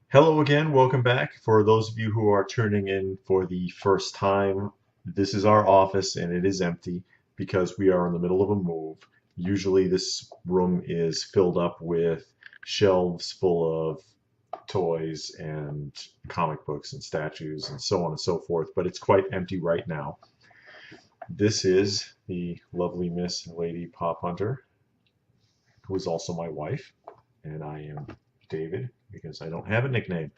Hello again, welcome back. For those of you who are tuning in for the first time, this is our office and it is empty because we are in the middle of a move. Usually this room is filled up with shelves full of toys and comic books and statues and so on and so forth, but it's quite empty right now. This is the lovely Miss Lady Pop Hunter, who is also my wife, and I am David because I don't have a nickname.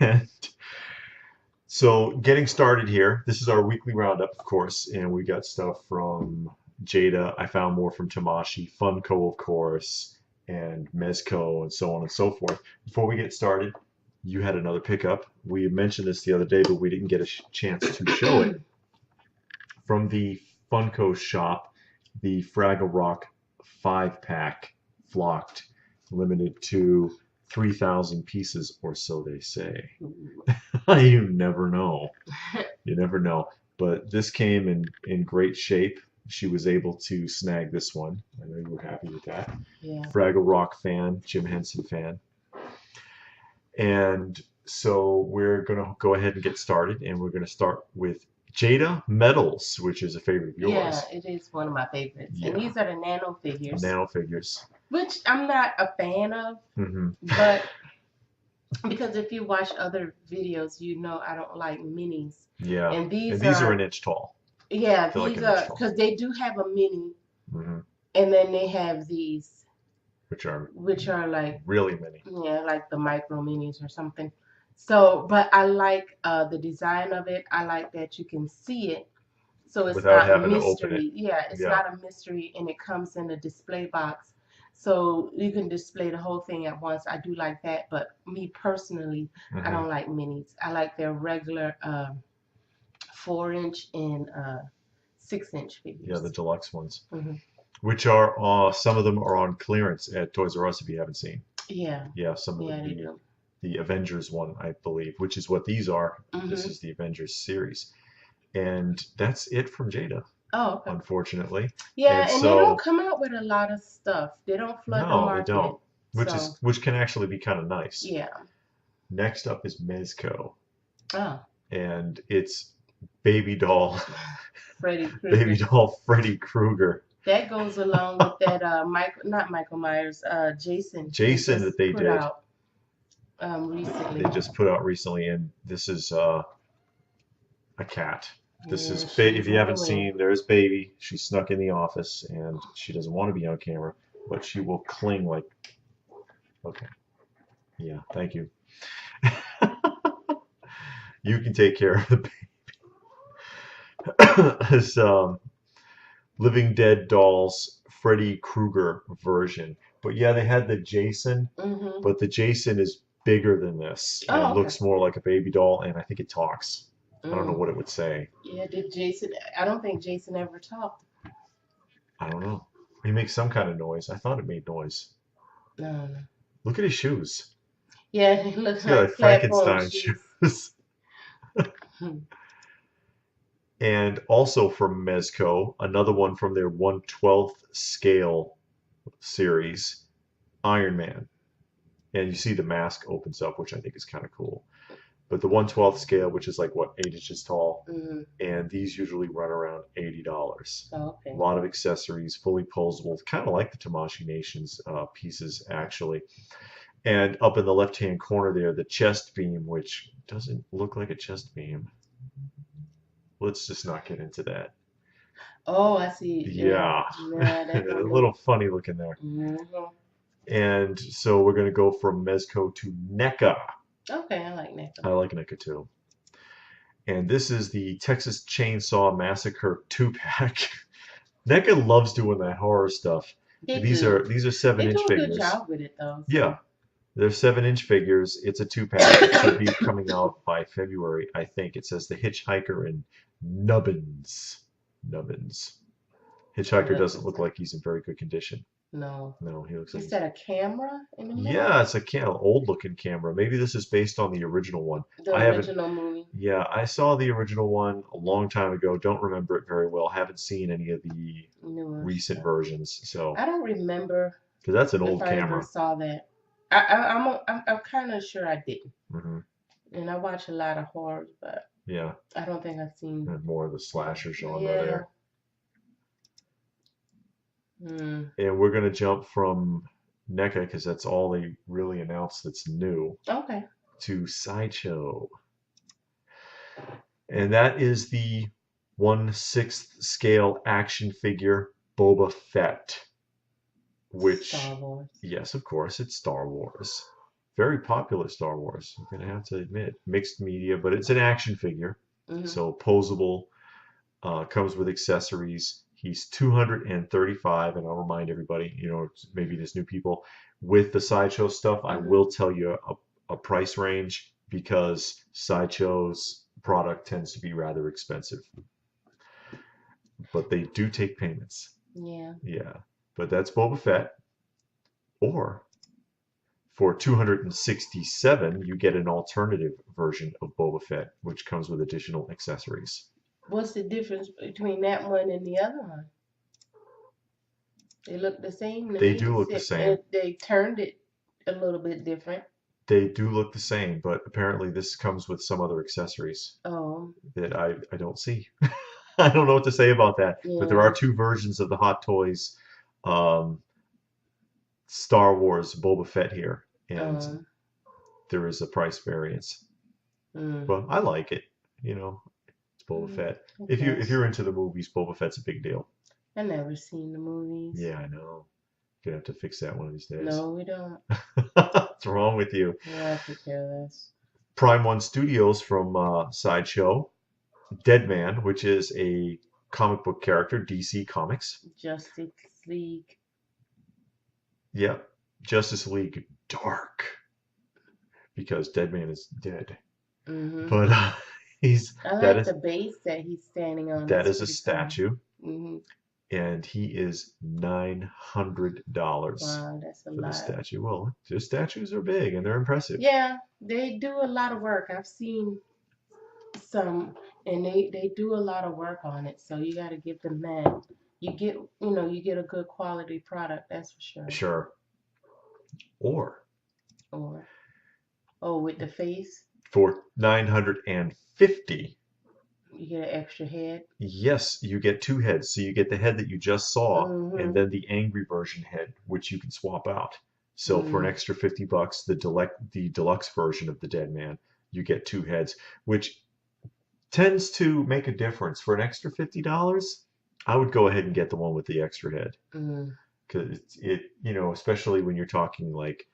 And so getting started here, this is our weekly roundup, of course, and we got stuff from Jada. I found more from Tamashi, Funko, of course, and Mezco, and so on and so forth. Before we get started, you had another pickup. We mentioned this the other day, but we didn't get a chance to show it. From the Funko shop, the Fraggle Rock 5-pack flocked, limited to 3,000 pieces or so they say. You never know. You never know. But this came in great shape. She was able to snag this one. I know you were happy with that. Yeah. Fraggle Rock fan, Jim Henson fan. And so we're going to go ahead and get started. And we're going to start with Jada Metals, which is a favorite of yours. Yeah, it is one of my favorites. Yeah. And these are the nano figures. Nano figures. Which I'm not a fan of, but because if you watch other videos, you know I don't like minis. Yeah. And these are an inch tall. Yeah, these are, because they do have a mini, and then they have these, which are like really mini. Yeah, like the micro minis or something. So, but I like the design of it. I like that you can see it, so it's without not a having to open mystery. it. Yeah, it's not a mystery, and it comes in a display box, so you can display the whole thing at once. I do like that, but me personally, I don't like minis. I like their regular 4-inch and 6-inch figures. Yeah, the deluxe ones, which are some of them are on clearance at Toys R Us if you haven't seen. Yeah. Yeah, some of they do. The Avengers one, I believe, which is what these are. This is the Avengers series, and that's it from Jada. Oh, okay. Unfortunately. Yeah, and so, they don't come out with a lot of stuff. They don't flood the market. No, they don't. Which can actually be kind of nice. Yeah. Next up is Mezco. Oh. And it's baby doll. Freddy Krueger. Baby doll Freddy Krueger. That goes along with that not Michael Myers, Jason. Jason that they did. Out, recently. They just put out recently, and this is a cat. This is if you haven't seen, there's Baby. She snuck in the office, and she doesn't want to be on camera, but she will cling like. Okay. Yeah. Thank you. You can take care of the baby. This Living Dead Dolls Freddy Krueger version, but yeah, they had the Jason, but the Jason is bigger than this. And looks more like a baby doll, and I think it talks. I don't know what it would say. Yeah, did Jason? I don't think Jason ever talked. I don't know. He makes some kind of noise. I thought it made noise. No. Look at his shoes. Yeah, he looks like Frankenstein shoes. And also from Mezco, another one from their 1/12th scale series, Iron Man. And you see the mask opens up, which I think is kind of cool. But the 1/12th scale, which is like, what, 8 inches tall, and these usually run around $80. Oh, okay. A lot of accessories, fully posable, kind of like the Tamashii Nations pieces, actually. And up in the left-hand corner there, the chest beam, which doesn't look like a chest beam. Let's just not get into that. Oh, I see. Yeah. A little funny looking there. And so we're going to go from Mezco to Neca. Okay, I like Neca. I like Neca too. And this is the Texas Chainsaw Massacre 2-pack. Neca loves doing that horror stuff. These are 7-inch figures. They do a good job with it though. So. Yeah. They're 7-inch figures. It's a 2-pack. It should be coming out by February, I think. It says The Hitchhiker and Nubbins. Hitchhiker doesn't look like he's in very good condition. No, he looks like. Is that a camera in the middle? Yeah, it's a old-looking camera. Maybe this is based on the original one. The original movie. Yeah, I saw the original one a long time ago. Don't remember it very well. Haven't seen any of the recent versions. So I don't remember. Because that's an old camera. camera. I saw that. I'm kind of sure I didn't. Hmm. And I watch a lot of horrors, but Yeah, I don't think I've seen. and more of the slasher genre Yeah. there. Hmm. And we're gonna jump from NECA because that's all they really announced that's new Okay. to SideShow, and that is the 1/6 scale action figure Boba Fett, Star which, Wars. yes, of course, it's Star Wars. Very popular Star Wars, I'm going to have to admit. Mixed media, but it's an action figure. Hmm. So posable, comes with accessories. He's 235, and I'll remind everybody, maybe there's new people. With the Sideshow stuff, I Hmm. will tell you a price range because Sideshow's product tends to be rather expensive. But they do take payments. Yeah. Yeah. But that's Boba Fett. Or for 267, you get an alternative version of Boba Fett, which comes with additional accessories. What's the difference between that one and the other one? They look the same to They me, do look the except same. they turned it a little bit different. They do look the same, but apparently this comes with some other accessories Oh, that I don't see. I don't know what to say about that. But there are yeah. two versions of the Hot Toys um, Star Wars Boba Fett here, and Um. there is a price variance. Mm, But I like it. You know, it's Boba mm, Fett. I If guess. you're into the movies, Boba Fett's a big deal. I never seen the movies. Yeah, I know. Gonna have to fix that one of these days. No, we don't. What's wrong with you? We'll have to care less. Prime One Studios from Sideshow, Deadman, which is a comic book character, DC Comics. Justice League. Yep, Justice League Dark, because Deadman is dead. Hmm. But he's I that like is the base that he's standing on. that That's is a pretty cool. statue, Hmm. and he is $900 Wow, that's a for the lot. statue. Well, their statues are big and they're impressive. Yeah, they do a lot of work. I've seen some, and they do a lot of work on it. So you got to give them that. You get a good quality product. That's for sure. Sure. Or Or with the face, for 950, you get an extra head. yes, you get two heads. So you get the head that you just saw, and Hmm. then the angry version head, which you can swap out. So for an Mm. extra $50, the deluxe version of the Dead Man, you get two heads, which tends to make a difference. For an extra $50, I would go ahead and get the one with the extra head Mm. because especially when you're talking like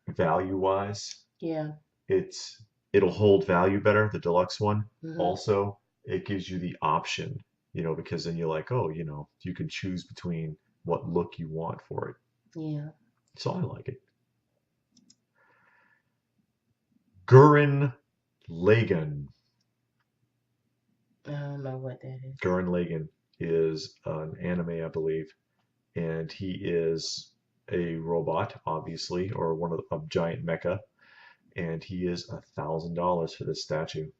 value wise, Yeah. it's it'll hold value better, the deluxe one. Hmm. Also, it gives you the option, because then you're like, oh, you can choose between what look you want for it. Yeah. So I like it. Gurren Lagann. I don't know what that is. Gurren Lagann is an anime, I believe, and he is a robot, obviously, or one of a giant mecha, and he is $1,000 for this statue.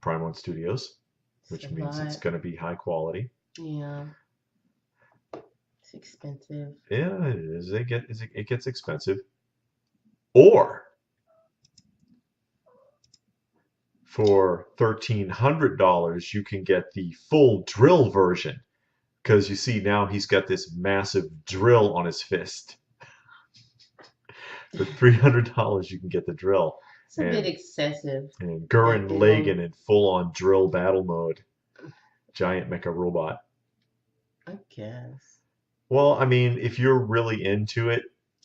Prime One Studios, It's a which means it's lot. going to be high quality. Yeah. It's expensive. Yeah, it is. It gets expensive. Or for $1,300, you can get the full drill version. Because you see now he's got this massive drill on his fist. For $300, you can get the drill. It's a bit And excessive. and That Gurren they don't. Lagann in full-on drill battle mode, giant mecha robot. I guess. Well, I mean, if you're really into it,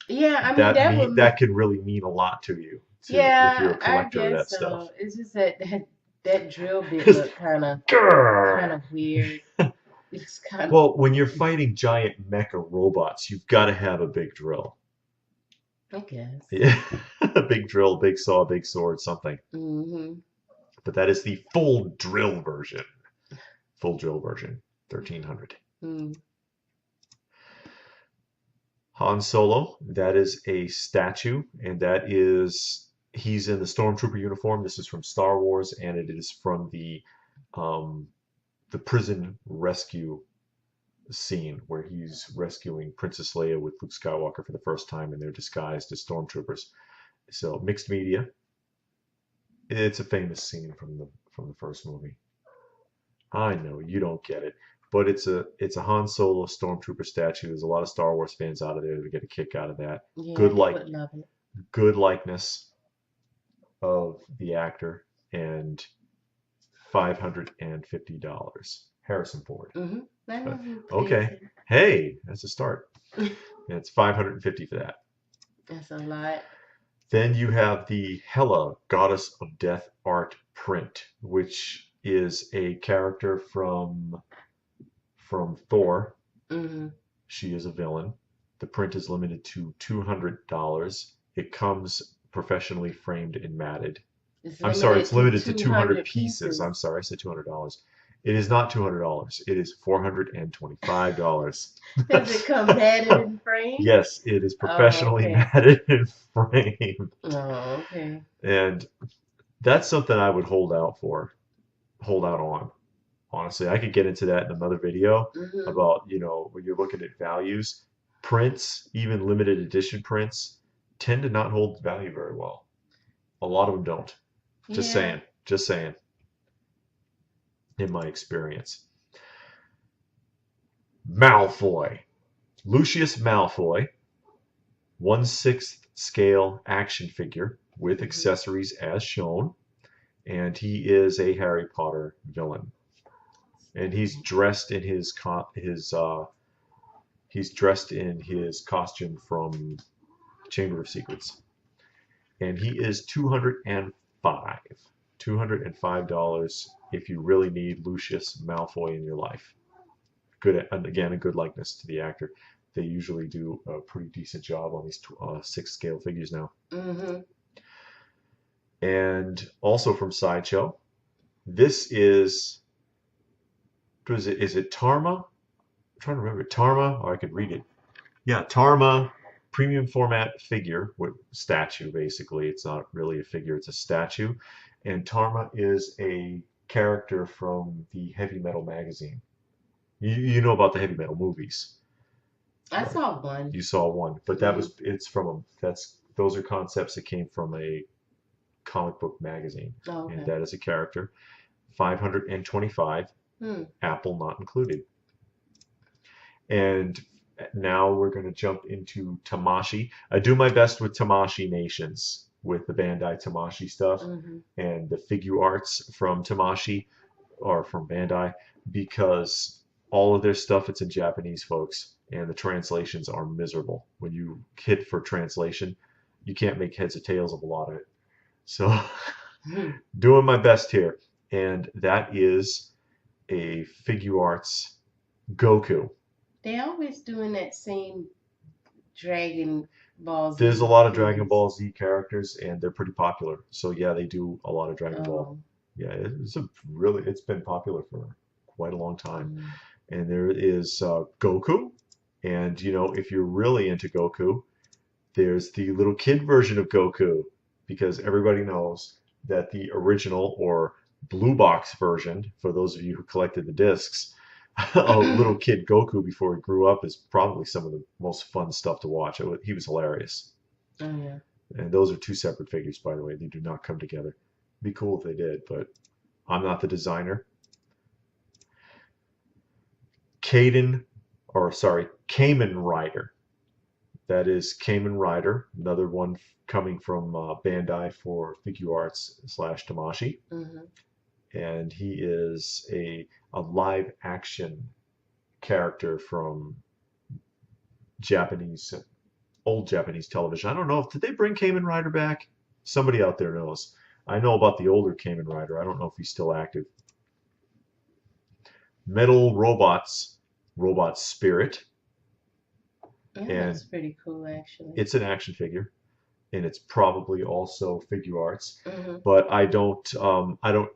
Yeah. I mean, that would. that could really mean a lot to you, too, if you're Yeah, a I collector of guess that stuff. so. It's just that drill bit Because, look kind of weird. It's kind of. well, when you're fighting giant mecha robots, you've got to have a big drill. I guess. Yeah, a big drill, big saw, big sword, something. Hmm. But that is the full drill version. Full drill version, 1,300. Mm. Han Solo, that is a statue, and he's in the Stormtrooper uniform. This is from Star Wars, and it is from the prison rescue scene where he's rescuing Princess Leia with Luke Skywalker for the first time, and they're disguised as stormtroopers. So mixed media. It's a famous scene from the first movie. I know you don't get it, but it's a Han Solo stormtrooper statue. There's a lot of Star Wars fans out of there that get a kick out of that. Yeah, Good they like would love it. good likeness of the actor and $550. Harrison Ford. That But, wasn't okay. pleasing. Hey, that's a start. And it's $550 for that. That's a lot. Then you have the Hela, Goddess of Death art print, which is a character from Thor. hmm She is a villain. The print is limited to $200. It comes professionally framed and matted. I'm sorry, it's limited to 200 pieces. I'm sorry, I said $200. It is not $200. It is $425. Does it come matted and framed? Yes, it is professionally okay. matted and framed. Oh, okay. And that's something I would hold out on. Honestly, I could get into that in another video about, when you're looking at values, prints, even limited edition prints, tend to not hold value very well. A lot of them don't. Just saying, in my experience. Malfoy. Lucius Malfoy, 1/6 scale action figure with accessories as shown, and he is a Harry Potter villain. And he's dressed in his costume from Chamber of Secrets, and he is $205 if you really need Lucius Malfoy in your life. Good, and again, a good likeness to the actor. They usually do a pretty decent job on these 6 scale figures now. And also from SideShow, this is, what is it? Is it Tarma? I'm trying to remember. Tarma, or I could read it. Yeah, Tarma premium format figure with statue. Basically, it's not really a figure; it's a statue. And Tarma is a character from the Heavy Metal magazine. You know about the Heavy Metal movies. I saw one. You saw one, but those are concepts that came from a comic book magazine. Oh, okay. And that is a character. $525, Apple not included. And now we're going to jump into Tamashii. I do my best with Tamashii Nations, with the Bandai Tamashii stuff, and the figure arts from Tamashii or from Bandai, because all of their stuff, it's in Japanese, folks, and the translations are miserable. When you hit for translation, you can't make heads or tails of a lot of it. So doing my best here. And that is a figure arts Goku. They always doing that same Dragon Ball Z. There's a lot of Dragon Ball Z characters, and they're pretty popular. So yeah, they do a lot of Dragon Ball. Yeah, it's been popular for quite a long time. And there is Goku, and if you're really into Goku, there's the little kid version of Goku, because everybody knows that the original or blue box version, for those of you who collected the discs, of little kid Goku before he grew up is probably some of the most fun stuff to watch. He was hilarious. Oh, yeah. And those are 2 separate figures, by the way. They do not come together. It'd be cool if they did, but I'm not the designer. Kamen Rider. That is Kamen Rider, another one coming from Bandai for figure arts / Tamashii. And he is a live action character from old Japanese television. I don't know did they bring Kamen Rider back? Somebody out there knows. I know about the older Kamen Rider. I don't know if he's still active. Metal Robots, Robot Spirit. Yeah, that's pretty cool, actually. It's an action figure, and it's probably also figure arts. But I don't.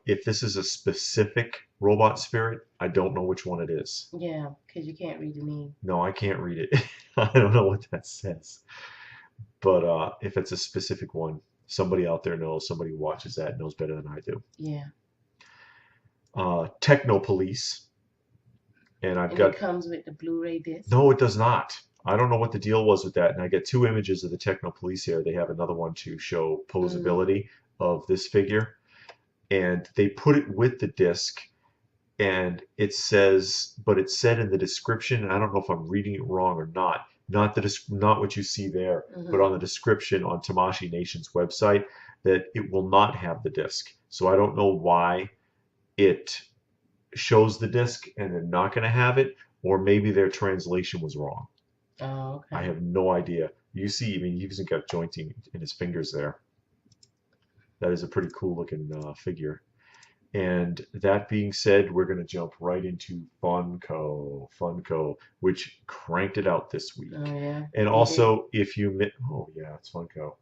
If this is a specific Robot Spirit, I don't know which one it is. Yeah, because you can't read the name. No, I can't read it. I don't know what that says. But if it's a specific one, somebody out there knows. Somebody who watches that knows better than I do. Yeah. Techno Police. and I've And it got comes with the Blu-ray disc. no, it does not. I don't know what the deal was with that. And I get two images of the Techno Police here. They have another one to show Mm. posability of this figure, and they put it with the disc. And it says, but it said in the description, and I don't know if I'm reading it wrong or not. Not what you see there, but Mm-hmm. on the description on Tamashii Nation's website that it will not have the disc. So I don't know why it shows the disc and they're not going to have it, or maybe their translation was wrong. Oh, I okay. have no idea. You see, I mean, he's got jointing in his fingers there. That is a pretty cool looking figure. And that being said, we're going to jump right into Funko, which cranked it out this Oh week. yeah, And they did. also, oh yeah, it's Funko.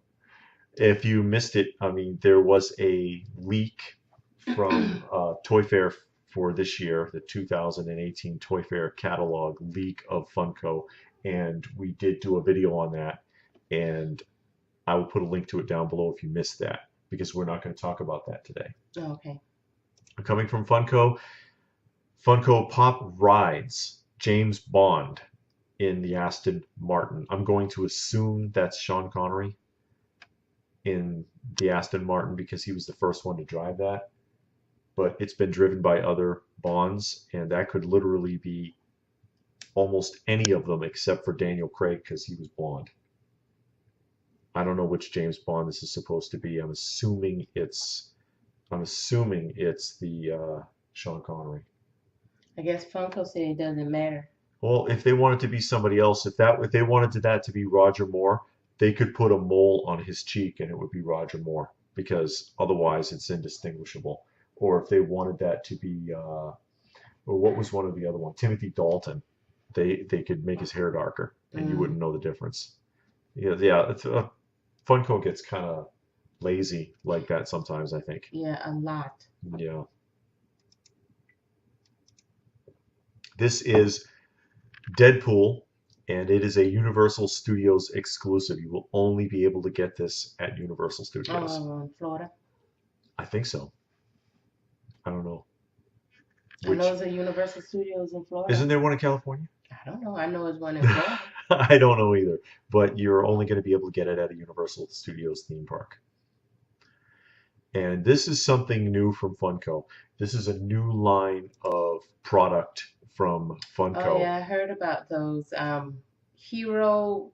If you missed it, I mean, there was a leak from Toy Fair for this year, the 2018 Toy Fair catalog leak of Funko, and we did do a video on that, and I will put a link to it down below if you missed that, because we're not going to talk about that today. Oh, okay. Coming from Funko, Funko Pop rides James Bond in the Aston Martin. I'm going to assume that's Sean Connery in the Aston Martin because he was the first one to drive that. But it's been driven by other Bonds, and that could literally be almost any of them except for Daniel Craig because he was blonde. I don't know which James Bond this is supposed to be. I'm assuming it's the Sean Connery. I guess Funko said it doesn't matter. Well, if they wanted to be somebody else, if they wanted that to be Roger Moore, they could put a mole on his cheek and it would be Roger Moore because otherwise it's indistinguishable. Or if they wanted that to be, or what was one of the other one? Timothy Dalton. They could make his hair darker and you Mm. wouldn't know the difference. Yeah. Funko gets kind of lazy like that sometimes, I think. Yeah, a lot. Yeah. This is Deadpool, and it is a Universal Studios exclusive. You will only be able to get this at Universal Studios. Florida. I think so. I don't know. I know Which it's a Universal Studios in isn't Florida. there one in California? I don't know. I know it's one in Florida. I don't know either. But you're only going to be able to get it at a Universal Studios theme park. And this is something new from Funko. This is a new line of product from Oh Funko. yeah, I heard about those hero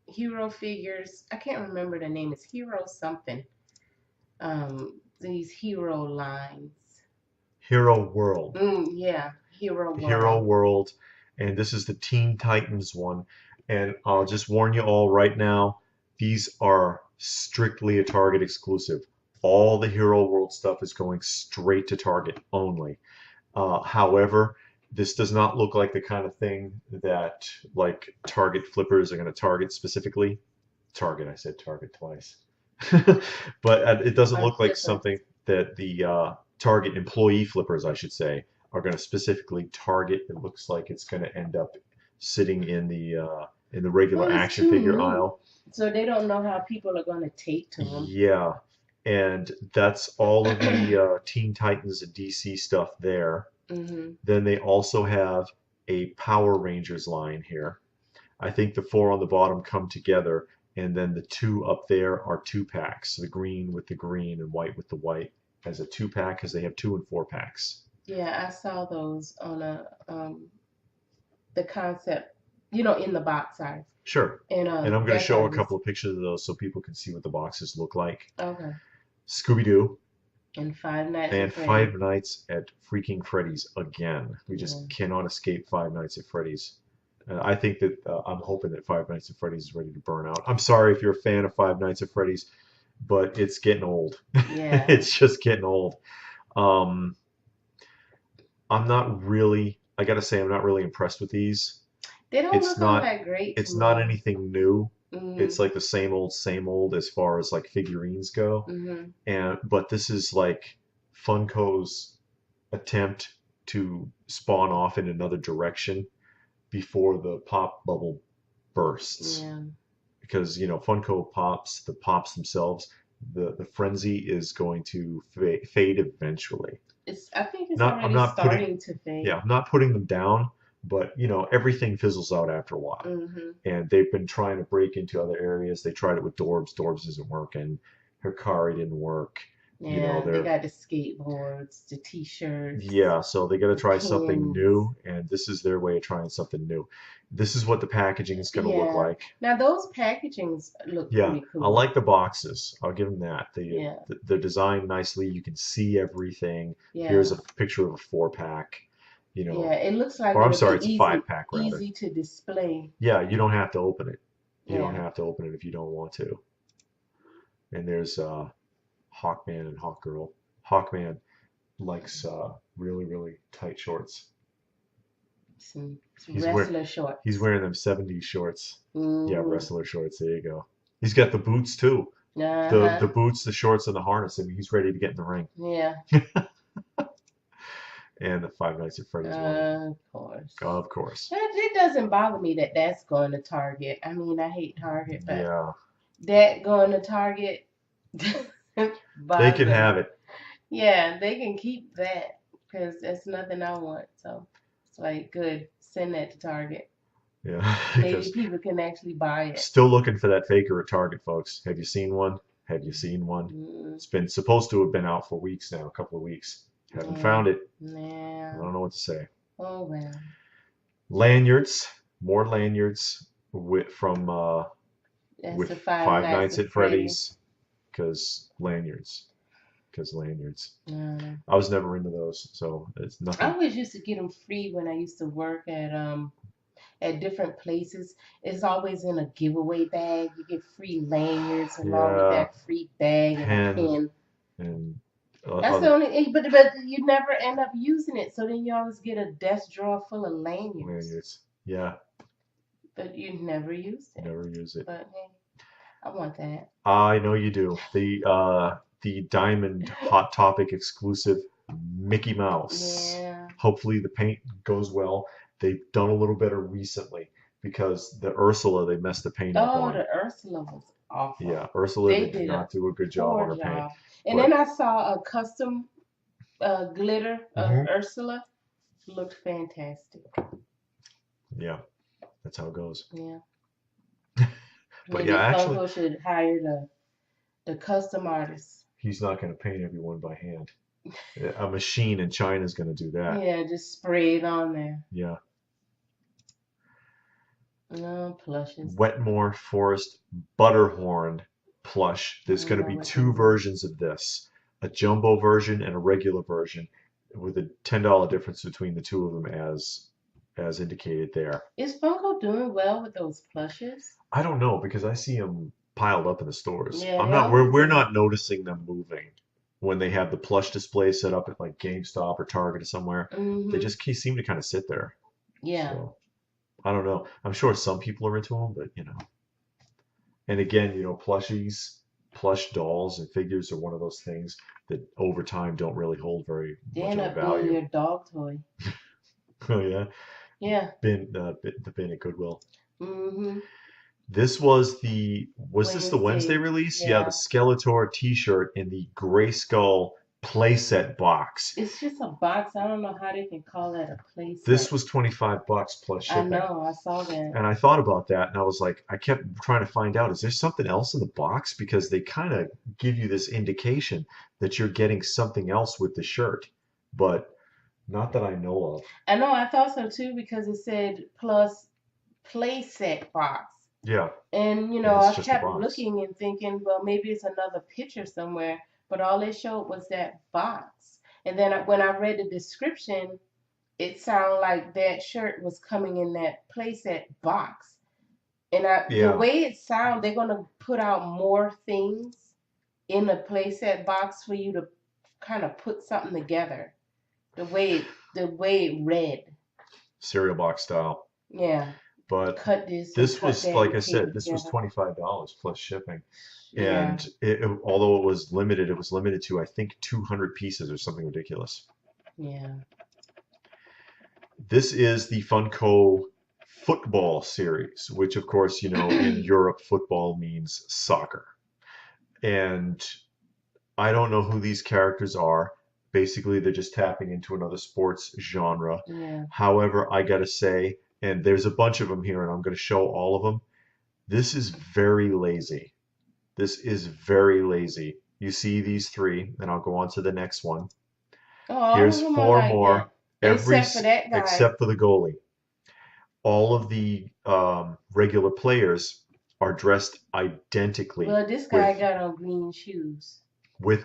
hero figures. I can't remember the name. It's Hero something. These hero lines. Hero World. Yeah, Hero Hero World. World, and this is the Teen Titans one. And I'll just warn you all right now, these are strictly a Target exclusive. All the Hero World stuff is going straight to Target only. However, this does not look like the kind of thing that like Target flippers are going to target specifically. Target, I said Target twice. But it doesn't Or look like flippers. something that the Target employee flippers, I should say, are going to specifically target. It looks like it's going to end up sitting in the regular Well, it's action too figure new. aisle. So they don't know how people are going to take to them. Yeah, and that's all of the Teen Titans and DC stuff there. Hmm. Then they also have a Power Rangers line here. I think the four on the bottom come together, and then the two up there are two packs, the green with the green and white with the white as a two pack because they have 2 and 4 packs. Yeah, I saw those on the concept, in the box size. Sure. And And I'm going to that's why show I a just couple of pictures of those so people can see what the boxes look like. okay. Scooby Doo And Five Nights at and Freddy's. Five Nights at freaking Freddy's again. We Yeah. just cannot escape Five Nights at Freddy's. I think that I'm hoping that Five Nights at Freddy's is ready to burn out. I'm sorry if you're a fan of Five Nights at Freddy's, but it's getting old. Yeah. It's just getting old. Um, I gotta say, I'm not really impressed with these. They don't It's look all not, that great to it's not me. anything new. Hmm. It's like the same old as far as like figurines go. Hmm. But this is like Funko's attempt to spawn off in another direction before the pop bubble bursts. Yeah. Because Funko the pops themselves, the frenzy is going to fade eventually. I think it's Not I'm already not putting starting to yeah, fade. I'm not putting them down, but everything fizzles out after a while. Hmm. And they've been trying to break into other areas. They tried it with Dorbs. Dorbs isn't working. Hikari didn't work. Yeah, they They're got the skateboards, the t-shirts, yeah, so they got to the try something pins. new, and this is their way of trying something new. This is what the packaging is going to look Yeah. like. Now those packagings look Yeah, pretty I cool. like the boxes. I'll give them that. Yeah. They're designed nicely. You can see everything. Here's Yeah. a picture of a 4 pack, Yeah. It looks like or I'm it'll sorry, be it's a 5 pack rather. easy to display. Yeah, you don't have to open it. You don't Yeah. have to open it if you don't want to. And there's Hawkman and Hawkgirl. Hawkman likes really, really tight shorts. Some He's wearing wrestler he's shorts. wearing them 70s shorts. Yeah, Hmm. wrestler shorts. There you go. He's got the boots too. The Uh-huh. boots, the shorts, and the harness. I mean, he's ready to get in the ring. Yeah. And the Five Nights at Freddy's one, Of course. of course. It doesn't bother me that that's going to Target. I mean, I hate Target, but Yeah, that going to Target they can bothers me. have it. Yeah, they can keep that because that's nothing I want. So it's like, good, send that to Target. Yeah, Maybe because people can actually buy it. still looking for that faker at Target, folks. Have you seen one? Have you seen one? Mm, It's been supposed to have been out for weeks now, a couple of weeks. Haven't yeah, found it. I yeah. don't know what to say. Oh well. Lanyards, more lanyards from That's with the Five Five Nights Nights at at Freddy's. Freddy's, because lanyards, because lanyards. Uh, I was never into those, so it's I nothing. always used to get them free when I used to work at different places. It's always in a giveaway bag. You get free lanyards along with Yeah, that free bag and a pen pin. and That's the other only, but you never end up using it. So then you always get a desk drawer full of lanyards, lanyards. Yeah, but you never used it. never use it. But hey, I want that. I know you do. The Diamond Hot Topic exclusive Mickey Mouse. Yeah. Hopefully the paint goes well. They've done a little better recently because the Ursula they messed the paint up Oh, on. the Ursula was awful. Yeah, Ursula They they did did a not do a good job on poor her paint. job. And then But I saw a custom glitter of mhm, Ursula. Looked fantastic. yeah, that's how it goes. Yeah. But yeah, Maybe actually, Funko should hire the custom artist. he's not going to paint everyone by hand. A machine in China is going to do that. Yeah, just spray it on there. Yeah. No plushes. Wetmore Forest Butterhorn plush. I There's don't going to know be what that two is. versions of this, a jumbo version and a regular version, with a $10 difference between the two of them as indicated there. Is Funko doing well with those plushes? I don't know because I see them piled up in the stores. Yeah, I'm they not we're always we're do. not noticing them moving when they have the plush display set up at like GameStop or Target or somewhere. They Hmm. just seem to kind of sit there. Yeah. So I don't know. I'm sure some people are into them, but and again, plushies, plush dolls and figures are one of those things that over time don't really hold very They much end of a up being value. your dog toy. Oh yeah, Yeah. the bin at Goodwill. Hmm. Was this the Wednesday Wednesday. release? Yeah, the Yeah. Skeletor T-shirt in the Grayskull playset box. It's just a box. I don't know how they can call that a This playset. was 25 bucks plus I shipping. know. I saw that. And I thought about that and I was like, I kept trying to find out, is there something else in the box? Because they kind of give you this indication that you're getting something else with the shirt, but not that I know of. I know. I thought so too because it said plus playset box. Yeah, And and it's I just a kept box. looking and thinking, well, maybe it's another picture somewhere. But all they showed was that box. And then when I read the description, it sounded like that shirt was coming in that playset box. And the Yeah, way it sounds, they're gonna put out more things in a playset box for you to kind of put something together. The way it read, cereal box style. yeah. But Cut this and this cut was, that like and I tape said, it this was together. $25 plus shipping. Yeah. And although it was limited to, I think, 200 pieces or something ridiculous. Yeah. This is the Funko football series, which, of course, in Europe, football means soccer. And I don't know who these characters are. Basically, they're just tapping into another sports genre. Yeah. However, I gotta say, and there's a bunch of them here, and I'm gonna show all of them. This is very lazy. This is very lazy. You see these three, and I'll go on to the next one. Oh, all of Here's them are four like more, that, except for that guy. except for the goalie. All of the regular players are dressed identically Well, this guy with got on green shoes.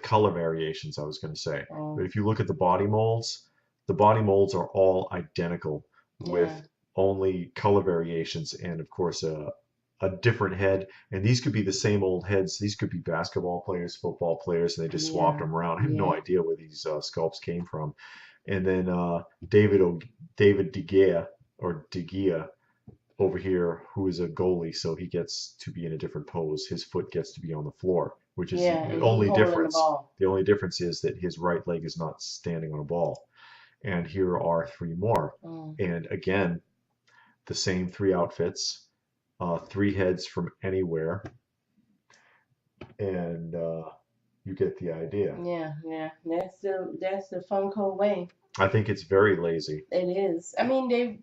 color variations, I was going to say. Oh, But if you look at the body molds are all identical with yeah, only color variations and, of course, a different head. And these could be the same old heads. These could be basketball players, football players, and they just swapped yeah, them around. I have no yeah. idea where these sculpts came from. And then David David De Gea or De Gea over here, who is a goalie, so he gets to be in a different pose. His foot gets to be on the floor, which is Yeah, the and he only holding the difference. ball. The only difference is that his right leg is not standing on a ball. And here are three more. Mm. And again, the same three outfits, three heads from anywhere, and you get the idea. Yeah, yeah. That's the Funko way. I think it's very lazy. It is. I mean,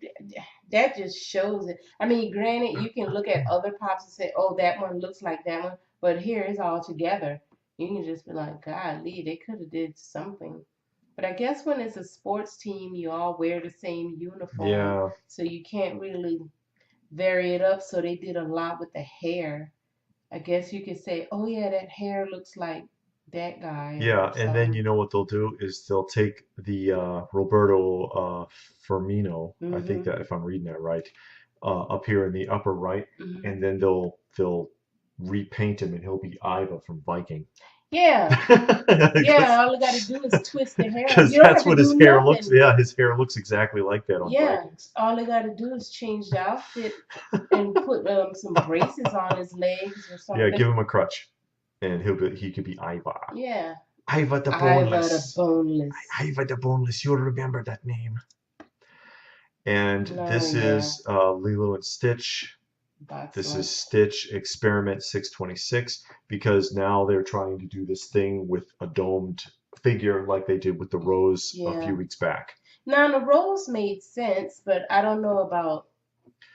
that just shows it. I mean, granted, you can look at other pops and say, "Oh, that one looks like that one," but here it's all together. You can just be like, "Golly, they could have did something." But I guess when it's a sports team, you all wear the same uniform, Yeah, so you can't really vary it up. So they did a lot with the hair. I guess you could say, "Oh yeah, that hair looks like that guy or yeah, and then something." you know what they'll do is they'll take the Roberto Firmino, I think Mhm. that if I'm reading that right, up here in the upper right, Mhm. and then they'll repaint him, and he'll be Iva from Viking. Yeah. Because Yeah, all you got to do is twist the hair. because You don't that's have to what his do hair looks. nothing. Yeah, his hair looks exactly like that on Yeah, Vikings. all they got to do is change the outfit and put some braces on his legs or Yeah, something. give him a crutch, and he could be Iva. Yeah, Iva the Iva the Boneless. Boneless. Iva the Boneless. You'll remember that name. And No, this yeah, is Lilo and Stitch. box This is lunch. Stitch Experiment 626 because now they're trying to do this thing with a domed figure like they did with the Rose a few Yeah. weeks back. Now the rose made sense, but I don't know about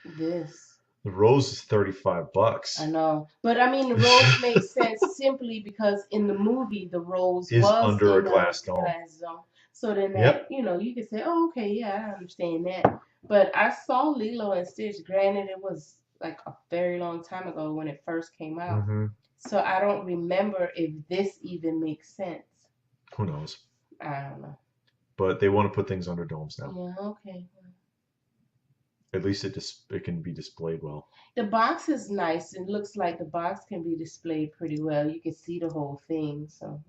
this. The Rose is I $35. know. But I mean, the rose makes sense simply because in the movie, the rose Is was under a in a glass dome. glass zone. So then that, Yep. you could say, oh, okay, yeah, I understand that. But I saw Lilo and Stitch. Granted, it was like a very long time ago when it first came out. Hmm. So I don't remember if this even makes sense. Who knows? I don't know. But they want to put things under domes now. Yeah, okay. At least it can be displayed well. The box is nice. It looks like the box can be displayed pretty well. You can see the whole thing. So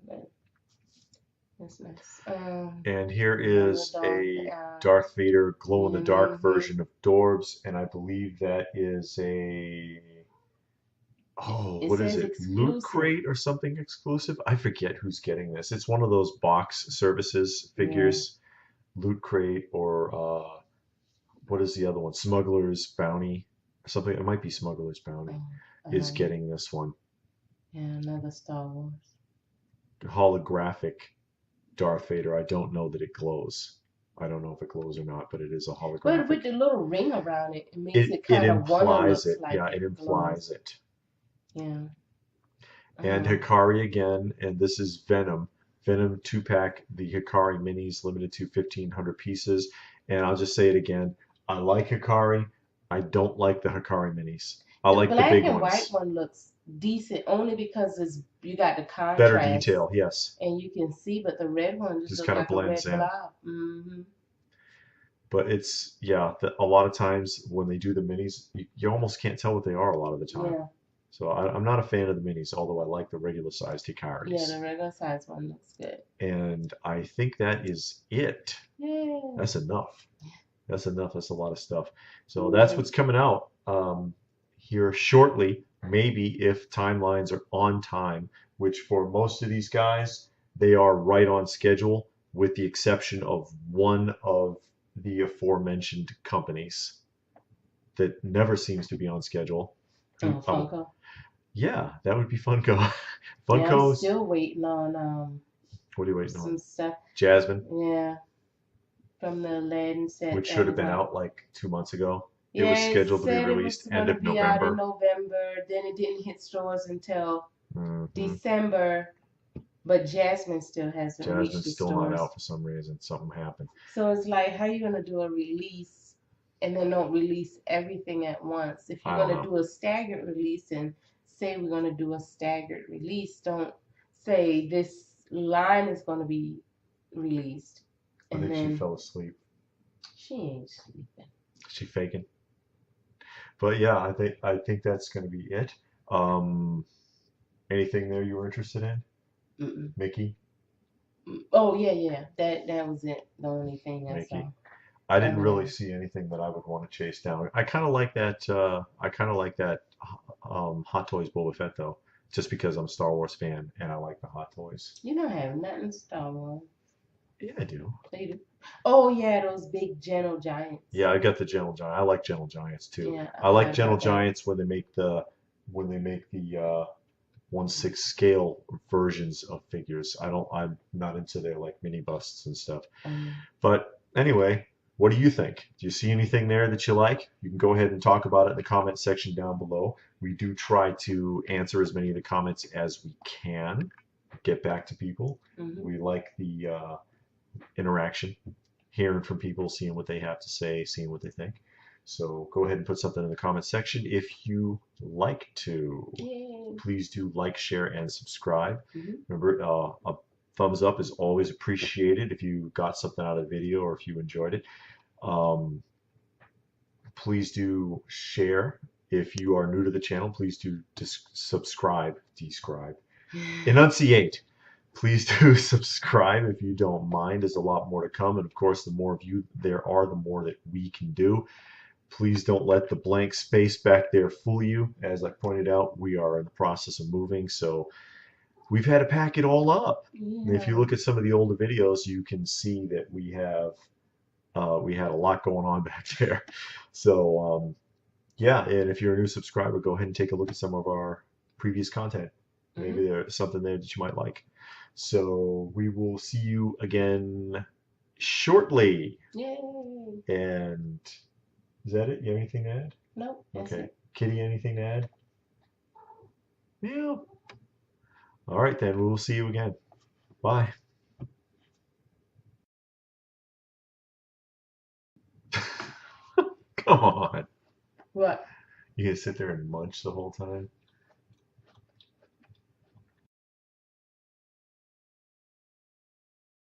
that's nice. And here Another is dog. a Darth Vader glow in the dark Mhm. version of Dorbs, and I believe that is It what is says it? Loot exclusive. Crate or something exclusive? I forget who's getting this. It's one of those box services Yeah. figures, Loot Crate or what is the other one? Smuggler's Bounty or something. It might be Smuggler's Bounty is Uh-huh. getting this one. Yeah, another Star Wars. Holographic Darth Vader. I don't know that it glows. I don't know if it glows or not, but it is a But holographic. with the little ring around it, it makes it It kind of wanna implies looks it. like Yeah, it implies glows. it. Yeah. And Hikari again, and this is Venom. Venom 2-pack, the Hikari minis, limited to 1,500 pieces. And I'll just say it again. I like Hikari. I don't like the Hikari minis. I The like the black big and white ones. one looks decent only because you got the Better contrast detail, yes. and you can see, but the red one just Just looks kind of like a red blends in. blob. Hmm. But it's, yeah, a lot of times when they do the minis, you almost can't tell what they are a lot of the time. Yeah. So I'm not a fan of the minis, although I like the regular sized Yeah, Hikaris. the regular size one looks good. And I think that is it. Yeah. That's enough. That's enough. That's a lot of stuff. So that's what's coming out here shortly. Maybe if timelines are on time, which for most of these guys, they are right on schedule, with the exception of one of the aforementioned companies that never seems to be on schedule. Oh, Funko. Yeah, that would be Funko. Yeah, I'm Funko's still waiting on What are you waiting some on? stuff. Jasmine, Yeah, from the Aladdin set which that should have was been out. out like 2 months ago. It was Yeah, it scheduled to be said it was released end gonna of be out in November. November. Then it didn't hit stores until Hmm. December. But Jasmine still hasn't reached Jasmine's the still not stores. out for some reason. Something happened. So it's like, how you gonna do a release and then don't release everything at once? If you're I don't gonna know. do a staggered release and say we're gonna do a staggered release, don't say this line is gonna be released I and think she then fell asleep. she ain't sleeping. She faking. But yeah, I think that's gonna be it. Um, anything there you were interested in, Mm-mm. Mickey? Oh yeah, yeah. That was it. The only thing I saw. Mickey. I didn't Other really than see anything that I would want to chase down. I kind of like that. I kind of like that Hot Toys Boba Fett though, just because I'm a Star Wars fan and I like the Hot Toys. you don't have nothing Star Wars. Yeah, I do. So you do. Oh yeah, those big gentle giants. Yeah, I got the Gentle Giant. I like Gentle Giants too. Yeah, I like I Gentle got that. Giants when they make the 1/6 scale versions of figures. I'm not into their like mini busts and stuff. But anyway, what do you think? Do you see anything there that you like? You can go ahead and talk about it in the comment section down below. We do try to answer as many of the comments as we can, get back to people. We like the interaction, hearing from people, seeing what they have to say, seeing what they think. So go ahead and put something in the comment section if you like to. Yay. Please do like, share, and subscribe. Mhm. Remember, a thumbs up is always appreciated if you got something out of the video or if you enjoyed it. Please do share. If you are new to the channel, please do subscribe, enunciate. Please do subscribe if you don't mind. There's a lot more to come. And of course, the more of you there are, the more that we can do. Please don't let the blank space back there fool you. As I pointed out, we are in the process of moving, so we've had to pack it all up. Yeah. If you look at some of the older videos, you can see that we had a lot going on back there. So yeah, and if you're a new subscriber, go ahead and take a look at some of our previous content. Maybe there's something there that you might like. So we will see you again shortly. Yay. And is that it? You have anything to add? Nope. That's Okay. it. Kitty, anything to add? Yeah. All right, then. We will see you again. Bye. Come on. What? You gonna sit there and munch the whole time?